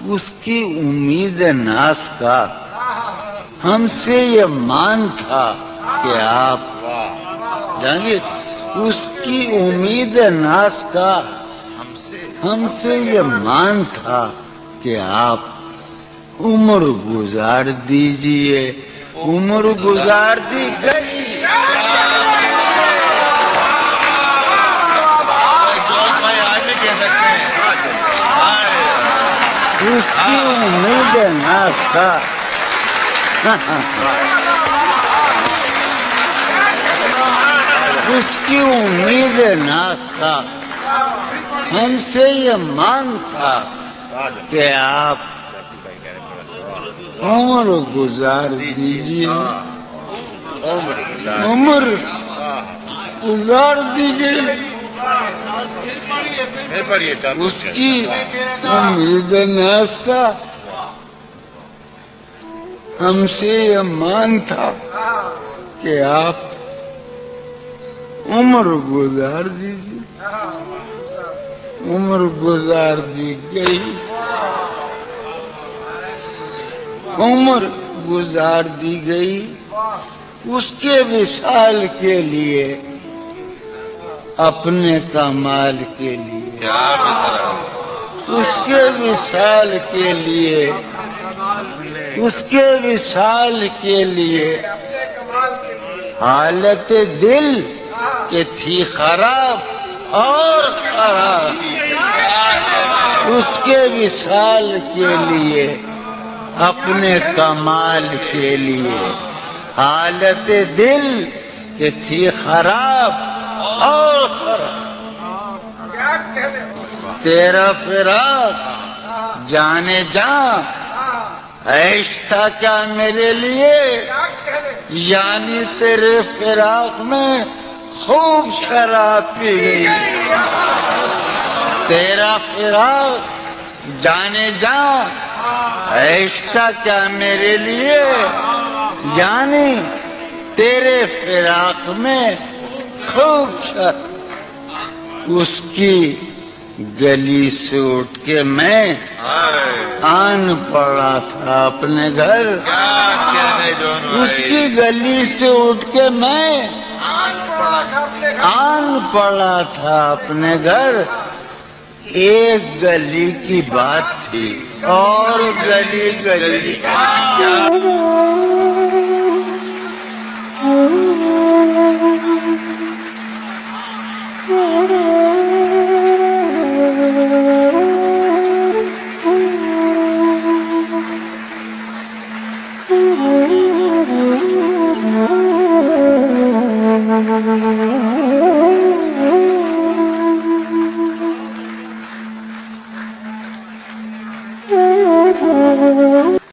اس کی امید ناز کا ہم سے یہ مان تھا کہ آپ جانگے، اس کی امید ناز کا ہم سے یہ مان تھا کہ آپ عمر گزار دیجئے، عمر گزار دی گئی۔ اس کی امید ناز کا اس کی امید ناز کا ہم سے یہ مان تھا کہ آپ عمر گزار دیجئے، عمر گزار دیجئے۔ اس کی امید ناز کا ہم سے یہ مان تھا کہ آپ عمر گزار دیجئے، عمر گزار دی گئی، عمر گزار دی گئی اس کے وصال کے لیے، اپنے کمال کے لیے، اس کے وصال کے لیے، اس کے وصال کے لیے حالت دل کہ تھی خراب اور خراب، اس کے وصال کے لیے، اپنے کمال کے لیے، حالت دل کہ تھی خراب اور خراب۔ تیرا فراق جانے جاں عیش تھا کیا میرے لیے، یعنی تیرے فراق میں خوب شراب پی گئی۔ تیرا فراق جانے جاں عیش تھا کیا میرے لیے، یعنی تیرے فراق میں خوب شراب۔ اس کی گلی سے اٹھ کے میں آن پڑا تھا اپنے گھر، اس کی گلی سے اٹھ کے میں آن پڑا تھا اپنے گھر۔ ایک گلی کی بات تھی اور گلی گلی